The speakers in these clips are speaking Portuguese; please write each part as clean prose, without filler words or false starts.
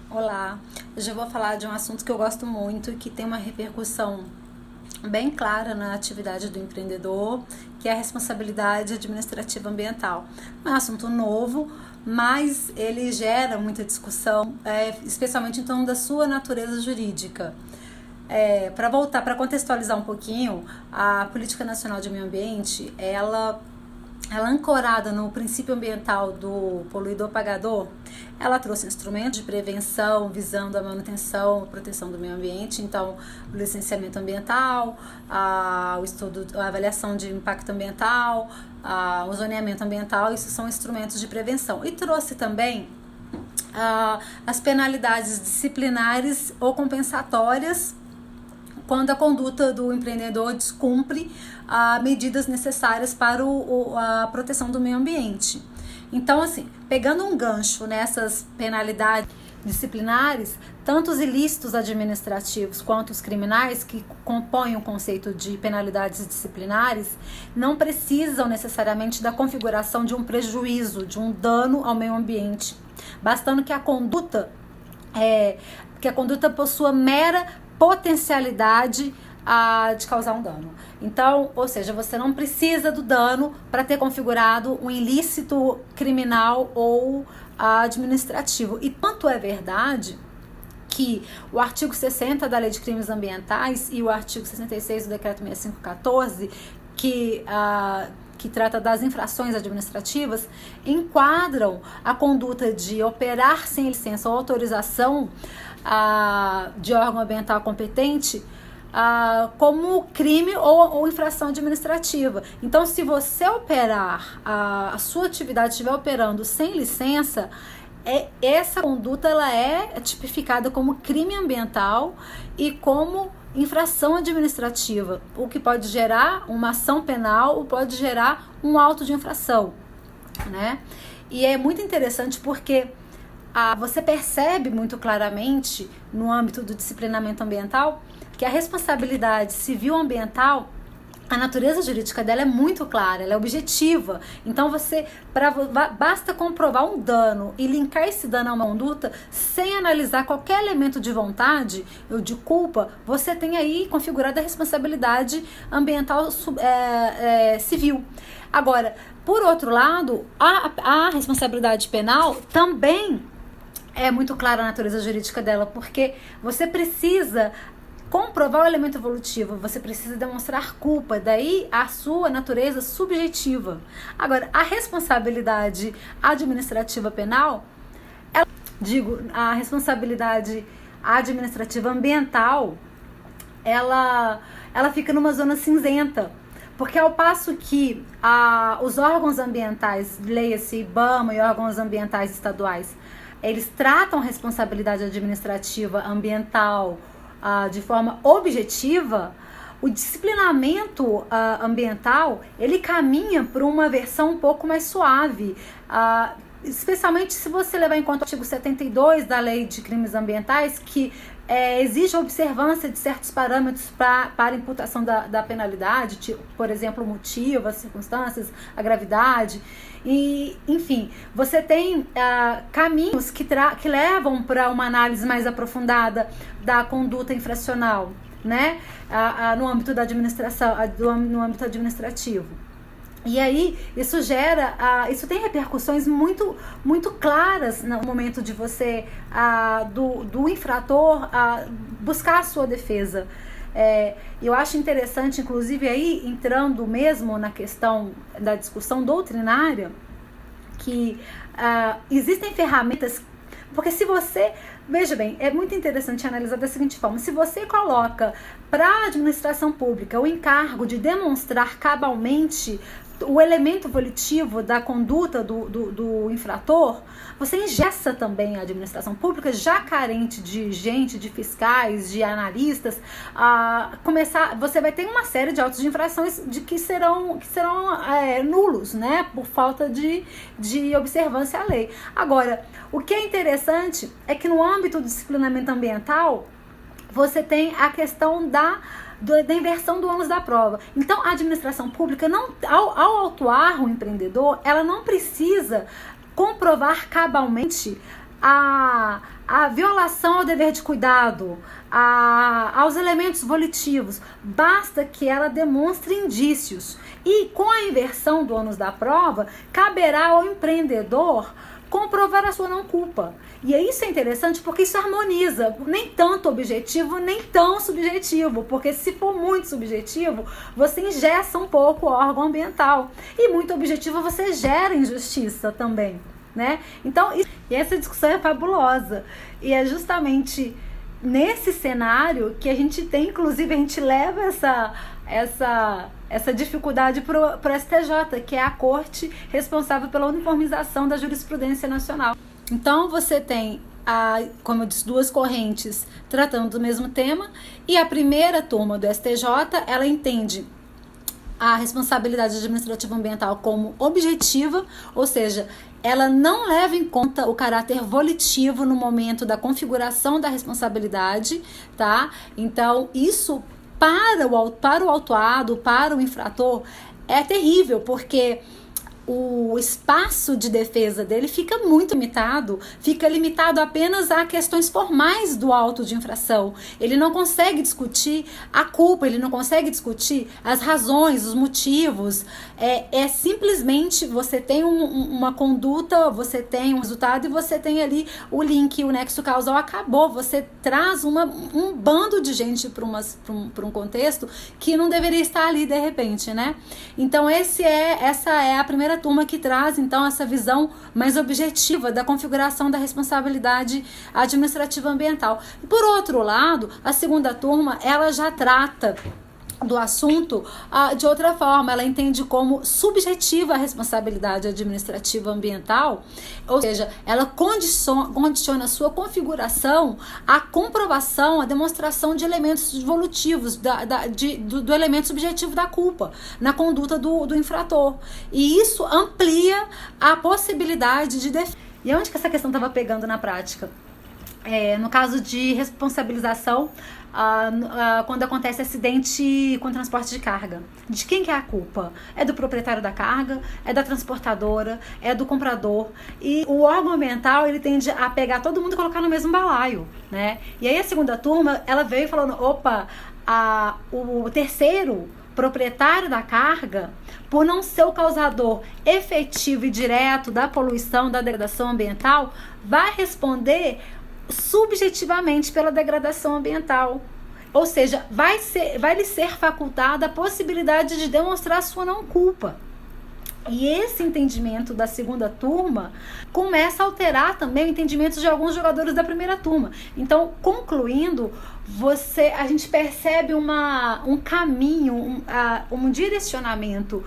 Olá, hoje eu vou falar de um assunto que eu gosto muito e que tem uma repercussão bem clara na atividade do empreendedor, que é a responsabilidade administrativa ambiental. Não é um assunto novo, mas ele gera muita discussão, especialmente então da sua natureza jurídica. Para voltar, para contextualizar um pouquinho, a Política Nacional de Meio Ambiente, ela ancorada no princípio ambiental do poluidor-pagador, ela trouxe instrumentos de prevenção visando a manutenção e proteção do meio ambiente. Então, o licenciamento ambiental, o estudo, a avaliação de impacto ambiental, o zoneamento ambiental, isso são instrumentos de prevenção. E trouxe também as penalidades disciplinares ou compensatórias quando a conduta do empreendedor descumpre medidas necessárias para a proteção do meio ambiente. Então, assim, pegando um gancho nessas penalidades disciplinares, tanto os ilícitos administrativos quanto os criminais, que compõem o conceito de penalidades disciplinares, não precisam necessariamente da configuração de um prejuízo, de um dano ao meio ambiente, bastando que a conduta possua mera potencialidade de causar um dano. Então, ou seja, você não precisa do dano para ter configurado um ilícito criminal ou administrativo. E tanto é verdade que o artigo 60 da Lei de Crimes Ambientais e o artigo 66 do Decreto 6514, que trata das infrações administrativas, enquadram a conduta de operar sem licença ou autorização de órgão ambiental competente como crime ou infração administrativa. Então, se você operar, a sua atividade estiver operando sem licença, essa conduta ela é tipificada como crime ambiental e como infração administrativa, o que pode gerar uma ação penal ou pode gerar um auto de infração, né? E é muito interessante porque você percebe muito claramente no âmbito do disciplinamento ambiental que a responsabilidade civil ambiental, a natureza jurídica dela é muito clara, ela é objetiva. Então basta comprovar um dano e linkar esse dano a uma conduta sem analisar qualquer elemento de vontade ou de culpa, você tem aí configurada a responsabilidade ambiental civil. Agora, por outro lado, a responsabilidade penal também é muito clara a natureza jurídica dela, porque você precisa comprovar o elemento evolutivo, você precisa demonstrar culpa, daí a sua natureza subjetiva. Agora, a responsabilidade administrativa penal, a responsabilidade administrativa ambiental, ela fica numa zona cinzenta, porque ao passo que os órgãos ambientais, leia-se IBAMA e órgãos ambientais estaduais, eles tratam a responsabilidade administrativa ambiental de forma objetiva, o disciplinamento ambiental, ele caminha para uma versão um pouco mais suave, especialmente se você levar em conta o artigo 72 da Lei de Crimes Ambientais, que exige a observância de certos parâmetros para imputação da penalidade, tipo, por exemplo, o motivo, as circunstâncias, a gravidade. E, enfim, você tem caminhos que levam para uma análise mais aprofundada da conduta infracional, né? No âmbito da administração, no âmbito administrativo. E aí, isso tem repercussões muito, muito claras no momento de você, do infrator, buscar a sua defesa. Eu acho interessante, inclusive, aí, entrando mesmo na questão da discussão doutrinária, que existem ferramentas, porque veja bem, é muito interessante analisar da seguinte forma: se você coloca para a administração pública o encargo de demonstrar cabalmente o elemento volitivo da conduta do infrator, você engessa também a administração pública, já carente de gente, de fiscais, de analistas, você vai ter uma série de autos de infrações que serão nulos, né, por falta de observância à lei. Agora, o que é interessante é que no âmbito do disciplinamento ambiental, você tem a questão da inversão do ônus da prova. Então, a administração pública, ao autuar o empreendedor, ela não precisa comprovar cabalmente a a violação ao dever de cuidado, aos elementos volitivos, basta que ela demonstre indícios. E com a inversão do ônus da prova, caberá ao empreendedor comprovar a sua não culpa. E isso é interessante porque isso harmoniza, nem tanto objetivo, nem tão subjetivo, porque se for muito subjetivo, você engessa um pouco o órgão ambiental, e muito objetivo você gera injustiça também, né? Então, e essa discussão é fabulosa, e é justamente nesse cenário que a gente tem, inclusive a gente leva essa dificuldade para o STJ, que é a corte responsável pela uniformização da jurisprudência nacional. Então você tem, como eu disse, duas correntes tratando do mesmo tema, e a primeira turma do STJ, ela entende a responsabilidade administrativa ambiental como objetiva, ou seja, ela não leva em conta o caráter volitivo no momento da configuração da responsabilidade, tá? Então, isso para o autuado, para o infrator, é terrível, porque o espaço de defesa dele fica muito limitado, fica limitado apenas a questões formais do auto de infração. Ele não consegue discutir a culpa, ele não consegue discutir as razões, os motivos. É simplesmente você tem uma conduta, você tem um resultado e você tem ali o link, o nexo causal, acabou. Você traz um bando de gente para um contexto que não deveria estar ali de repente, né? Então essa é a primeira turma que traz então essa visão mais objetiva da configuração da responsabilidade administrativa ambiental. E por outro lado, a segunda turma, ela já trata do assunto de outra forma. Ela entende como subjetiva a responsabilidade administrativa ambiental, ou seja, ela condiciona a sua configuração à comprovação, à demonstração de elementos volutivos, do elemento subjetivo da culpa na conduta do infrator. E isso amplia a possibilidade de defesa. E onde que essa questão estava pegando na prática? No caso de responsabilização, quando acontece acidente com transporte de carga. De quem que é a culpa? É do proprietário da carga, é da transportadora, é do comprador. E o órgão ambiental, ele tende a pegar todo mundo e colocar no mesmo balaio, né? E aí a segunda turma, ela veio falando, opa, o terceiro proprietário da carga, por não ser o causador efetivo e direto da poluição, da degradação ambiental, vai responder subjetivamente pela degradação ambiental. Ou seja, vai lhe ser facultada a possibilidade de demonstrar sua não culpa. E esse entendimento da segunda turma começa a alterar também o entendimento de alguns jogadores da primeira turma. Então, concluindo, a gente percebe um caminho, um direcionamento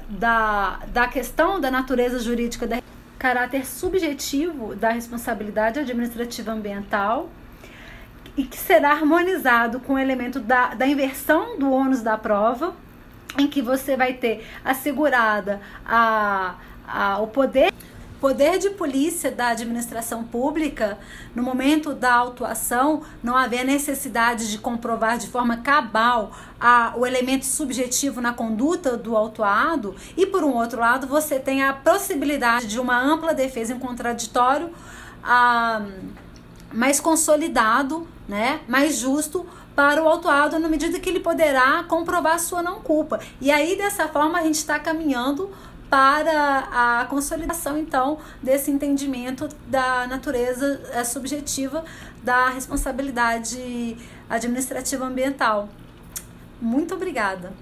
da questão da natureza jurídica da caráter subjetivo da responsabilidade administrativa ambiental, e que será harmonizado com o elemento da inversão do ônus da prova, em que você vai ter assegurada o poder de polícia da administração pública no momento da autuação, não haver necessidade de comprovar de forma cabal o elemento subjetivo na conduta do autuado, e por um outro lado você tem a possibilidade de uma ampla defesa em contraditório mais consolidado, né, mais justo para o autuado, na medida que ele poderá comprovar sua não culpa. E aí, dessa forma, a gente está caminhando para a consolidação, então, desse entendimento da natureza subjetiva da responsabilidade administrativa ambiental. Muito obrigada.